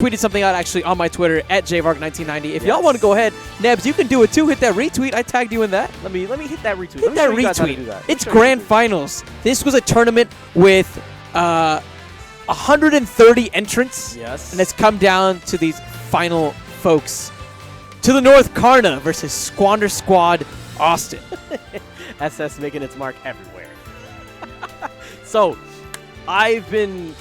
tweeted something out actually on my Twitter at jvark1990. If y'all want to go ahead, Nebs, you can do it too. Hit that retweet. I tagged you in that. Let me hit that retweet. Hit that retweet. It's grand finals. This was a tournament with 130 entrants. Yes. And it's come down to these final folks. To the north, Karna versus Squander Squad, Awestin. SS making its mark everywhere. So, I've been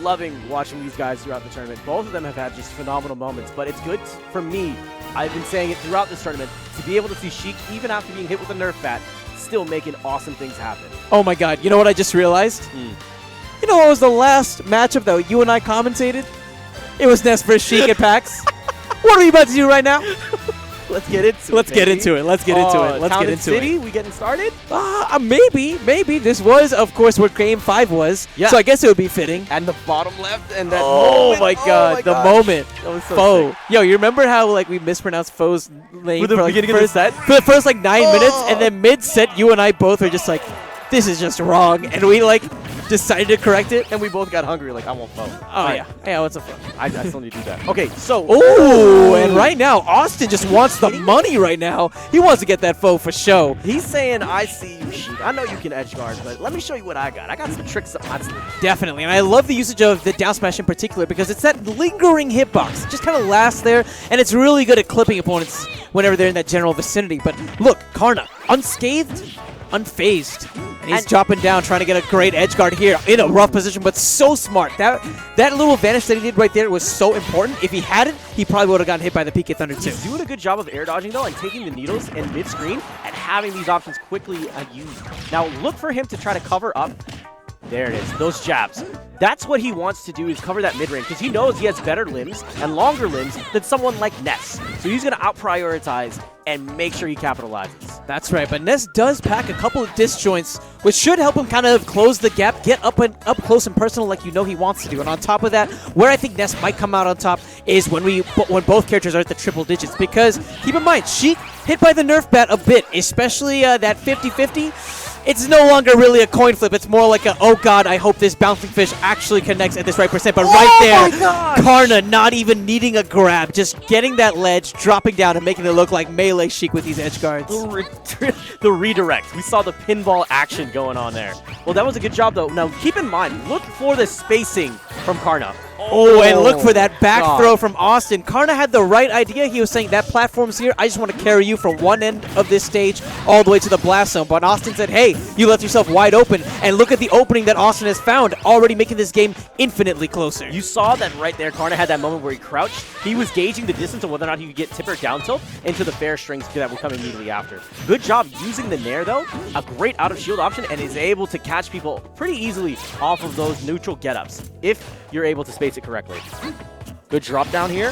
loving watching these guys throughout the tournament. Both of them have had just phenomenal moments, but it's good for me. I've been saying it throughout this tournament to be able to see Sheik, even after being hit with a Nerf bat, still making awesome things happen. Oh my God! You know what I just realized? You know what was the last matchup that you and I commentated? It was Ness versus Sheik at PAX. What are we about to do right now? Let's get into it. Let's get into it. Let's get into City, it. we getting started? Maybe. This was, of course, what Game 5 was. Yeah. So I guess it would be fitting. And the bottom left and that Oh moment. my God, the moment. That was so Foe. sick. Yo, you remember how like we mispronounced Foe's name For the like, beginning of the set? For the first like 9 minutes, and then mid-set, you and I both were just like, this is just wrong. And we like decided to correct it. And we both got hungry, like, I want Foe. Oh, yeah. Yeah, what's up, Foe? I still need to do that. Okay, so. Ooh, and right now, Awestin just wants the money right now. He wants to get that Foe for show. He's saying, I see you, Sheik. I know you can edge guard, but let me show you what I got. I got some tricks up my sleeve. Definitely, and I love the usage of the down smash in particular because it's that lingering hitbox. It just kind of lasts there, and it's really good at clipping opponents whenever they're in that general vicinity. But look, Karna, unscathed, unfazed. And he's dropping down, trying to get a great edge guard here in a rough position, but so smart. That little vanish that he did right there was so important. If he hadn't, he probably would have gotten hit by the PK Thunder too. He's doing a good job of air dodging, though, and taking the needles in mid-screen and having these options quickly used. Now, look for him to try to cover up. There it is, those jabs. That's what he wants to do, is cover that mid-range, because he knows he has better limbs and longer limbs than someone like Ness. So he's going to out-prioritize and make sure he capitalizes. That's right, but Ness does pack a couple of disjoints, which should help him kind of close the gap, get up close and personal like you know he wants to do. And on top of that, where I think Ness might come out on top is when both characters are at the triple digits, because keep in mind, Sheik hit by the Nerf bat a bit, especially that 50-50. It's no longer really a coin flip. It's more like a, oh God, I hope this bouncing fish actually connects at this right percent. But right there, Karna not even needing a grab, just getting that ledge, dropping down, and making it look like melee Sheik with these edge guards. The redirect. We saw the pinball action going on there. Well, that was a good job, though. Now, keep in mind, look for the spacing from Karna. Oh, and look for that back throw from Awestin. Karna had the right idea. He was saying that platform's here. I just want to carry you from one end of this stage all the way to the blast zone. But Awestin said, hey, you left yourself wide open. And look at the opening that Awestin has found, already making this game infinitely closer. You saw that right there. Karna had that moment where he crouched. He was gauging the distance of whether or not he could get tipper down tilt into the fair strings that would come immediately after. Good job using the Nair, though. A great out-of-shield option, and is able to catch people pretty easily off of those neutral get-ups, if you're able to space it correctly. Good drop down here.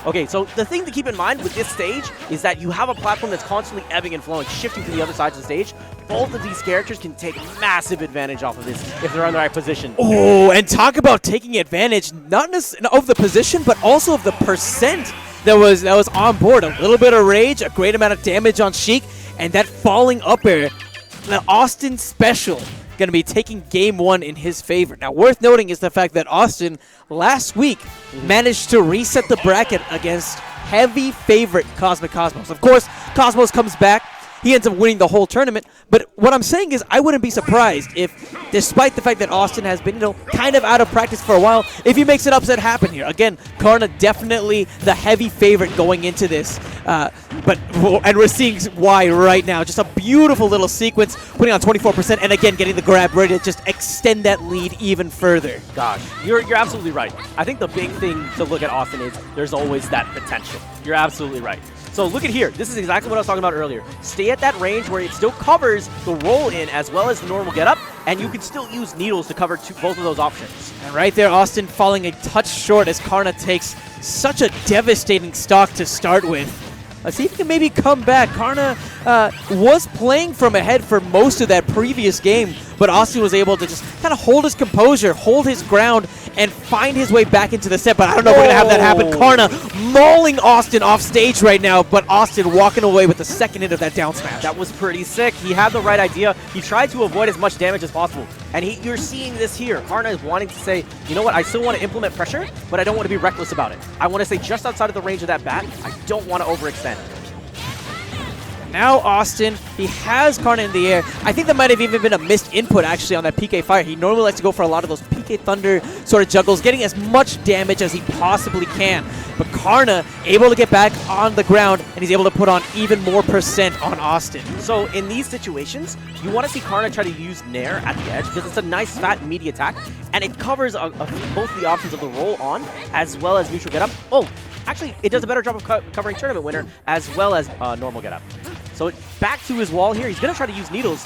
Okay, so the thing to keep in mind with this stage is that you have a platform that's constantly ebbing and flowing, shifting to the other sides of the stage. Both of these characters can take massive advantage off of this if they're in the right position. Oh, and talk about taking advantage, not of the position, but also of the percent that was on board. A little bit of rage, a great amount of damage on Sheik, and that falling up air. The Awestin special going to be taking game one in his favor. Now, worth noting is the fact that Awestin last week managed to reset the bracket against heavy favorite Cosmic Cosmos. Of course, Cosmos comes back. He ends up winning the whole tournament. But what I'm saying is I wouldn't be surprised if, despite the fact that Awestin has been, kind of out of practice for a while, if he makes an upset happen here. Again, Karna definitely the heavy favorite going into this. And we're seeing why right now. Just a beautiful little sequence, putting on 24%, and again, getting the grab ready to just extend that lead even further. Gosh, you're absolutely right. I think the big thing to look at Awestin is there's always that potential. You're absolutely right. So look at here. This is exactly what I was talking about earlier. Stay at that range where it still covers the roll-in as well as the normal get-up, and you can still use needles to cover both of those options. And right there, Awestin falling a touch short as Karna takes such a devastating stock to start with. Let's see if he can maybe come back. Karna was playing from ahead for most of that previous game, but Awestin was able to just kind of hold his composure, hold his ground, and find his way back into the set. But I don't know if we're going to have that happen. Karna mauling Awestin off stage right now, but Awestin walking away with the second hit of that down smash. That was pretty sick. He had the right idea. He tried to avoid as much damage as possible. And you're seeing this here. Karna is wanting to say, you know what, I still want to implement pressure, but I don't want to be reckless about it. I want to stay just outside of the range of that bat. I don't want to overextend. Now Awestin, he has Karna in the air. I think that might have even been a missed input actually on that PK Fire. He normally likes to go for a lot of those PK Thunder sort of juggles, getting as much damage as he possibly can. But Karna able to get back on the ground, and he's able to put on even more percent on Awestin. So in these situations, you want to see Karna try to use Nair at the edge because it's a nice fat meaty attack, and it covers both the options of the roll on as well as neutral get up. Oh, actually, it does a better job of covering tournament winner as well as normal get up. So back to his wall here. He's going to try to use needles.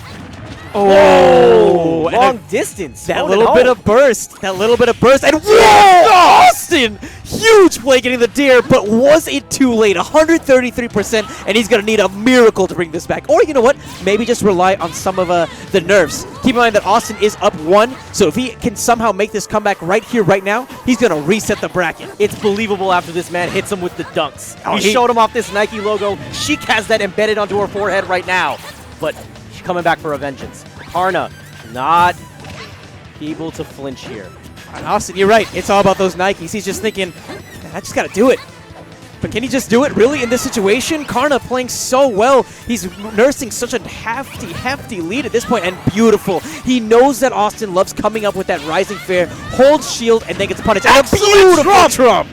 Oh, long distance. That little bit of burst. That little bit of burst. And whoa! Awestin! Huge play getting the dare, but was it too late? 133%, and he's going to need a miracle to bring this back. Or, you know what? Maybe just rely on some of the nerfs. Keep in mind that Awestin is up 1, so if he can somehow make this comeback right here, right now, he's going to reset the bracket. It's believable after this man hits him with the dunks. Oh, he showed him off this Nike logo. Sheik has that embedded onto her forehead right now. But she's coming back for a vengeance. Karna not able to flinch here. And Awestin, you're right. It's all about those Nikes. He's just thinking, man, I just got to do it. But can he just do it really in this situation? Karna playing so well. He's nursing such a hefty lead at this point, and beautiful. He knows that Awestin loves coming up with that rising fair, holds shield, and then gets punished. And a beautiful trump!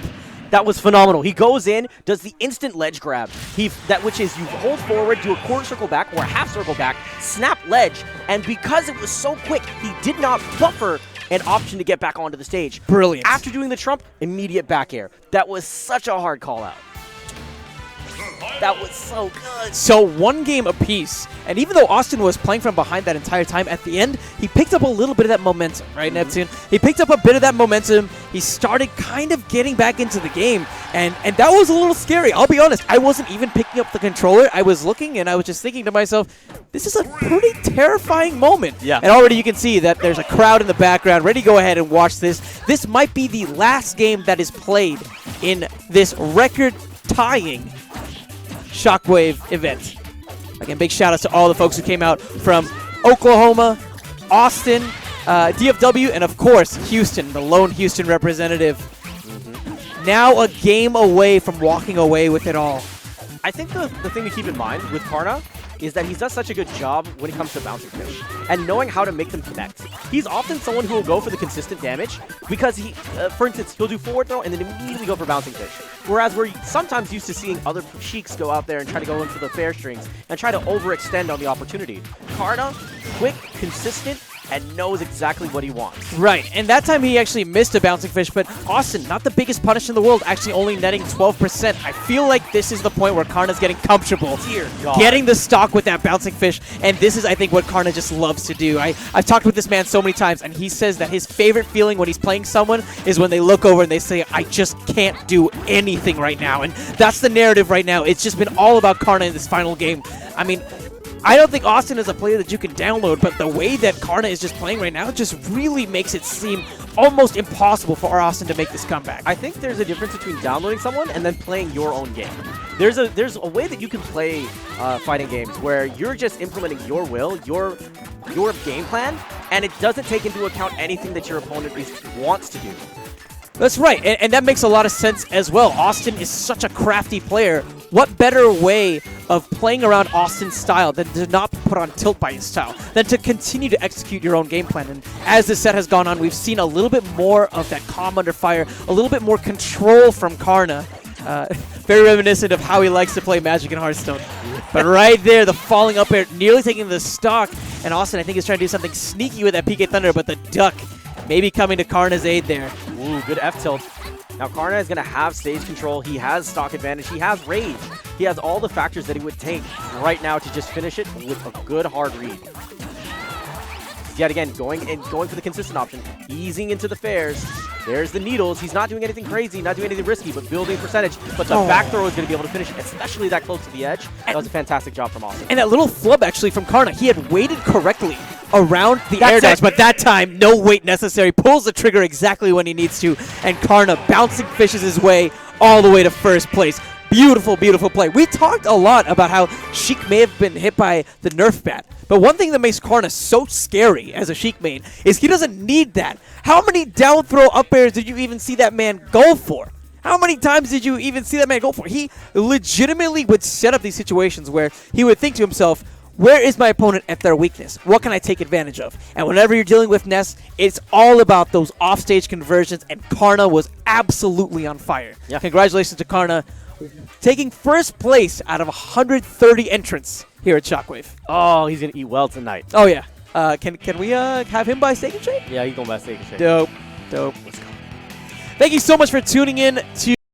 That was phenomenal. He goes in, does the instant ledge grab, which is you hold forward, do a quarter circle back or a half circle back, snap ledge, and because it was so quick, he did not buffer an option to get back onto the stage. Brilliant. After doing the trump, immediate back air. That was such a hard call out. That was so good. So 1 game apiece, and even though Awestin was playing from behind that entire time, at the end, he picked up a little bit of that momentum, right, Neptune? He picked up a bit of that momentum. He started kind of getting back into the game, and that was a little scary. I'll be honest, I wasn't even picking up the controller. I was looking, and I was just thinking to myself, this is a pretty terrifying moment. Yeah. And already you can see that there's a crowd in the background ready to go ahead and watch this. This might be the last game that is played in this record-tying Shockwave event. Again, big shout out to all the folks who came out from Oklahoma, Austin, DFW, and of course, Houston, the lone Houston representative. Now a game away from walking away with it all. I think the thing to keep in mind with Karna is that he's done such a good job when it comes to bouncing fish and knowing how to make them connect. He's often someone who will go for the consistent damage because he, for instance, he'll do forward throw and then immediately go for bouncing fish. Whereas we're sometimes used to seeing other Sheiks go out there and try to go in for the fair strings and try to overextend on the opportunity. Karna, quick, consistent, and knows exactly what he wants. Right, and that time he actually missed a bouncing fish, but Awestin, not the biggest punish in the world, actually only netting 12%. I feel like this is the point where Karna's getting comfortable, getting the stock with that bouncing fish, and this is, I think, what Karna just loves to do. I've talked with this man so many times, and he says that his favorite feeling when he's playing someone is when they look over and they say, I just can't do anything right now, and that's the narrative right now. It's just been all about Karna in this final game. I mean, I don't think Awestin is a player that you can download, but the way that Karna is just playing right now just really makes it seem almost impossible for Awestin to make this comeback. I think there's a difference between downloading someone and then playing your own game. There's a way that you can play fighting games where you're just implementing your will, your game plan, and it doesn't take into account anything that your opponent wants to do. That's right, and that makes a lot of sense as well. Awestin is such a crafty player. What better way of playing around Austin's style than to not put on tilt by his style, than to continue to execute your own game plan? And as the set has gone on, we've seen a little bit more of that calm under fire, a little bit more control from Karna. Very reminiscent of how he likes to play Magic and Hearthstone. But right there, the falling up air, nearly taking the stock. And Awestin, I think, is trying to do something sneaky with that PK Thunder, but the duck maybe coming to Karna's aid there. Ooh, good F-tilt. Now Karna is going to have stage control. He has stock advantage. He has rage. He has all the factors that he would take right now to just finish it with a good hard read. Yet again, going for the consistent option, easing into the fairs. There's the needles. He's not doing anything crazy, not doing anything risky, but building percentage. But the back throw is going to be able to finish, especially that close to the edge. That was a fantastic job from Awestin. And that little flub, actually, from Karna, he had waited correctly around the air dash, but that time, no wait necessary. Pulls the trigger exactly when he needs to, and Karna bouncing fishes his way all the way to first place. Beautiful, beautiful play. We talked a lot about how Sheik may have been hit by the Nerf bat, but one thing that makes Karna so scary as a Sheik main is he doesn't need that. How many down throw up airs did you even see that man go for? How many times did you even see that man go for? He legitimately would set up these situations where he would think to himself, where is my opponent at their weakness? What can I take advantage of? And whenever you're dealing with Ness, it's all about those offstage conversions, and Karna was absolutely on fire. Yeah. Congratulations to Karna, taking first place out of 130 entrants here at Shockwave. Oh, he's going to eat well tonight. Oh, yeah. Can we have him buy Steak and Shake? Yeah, he's going to buy Steak and Shake. Dope. Let's go. Thank you so much for tuning in to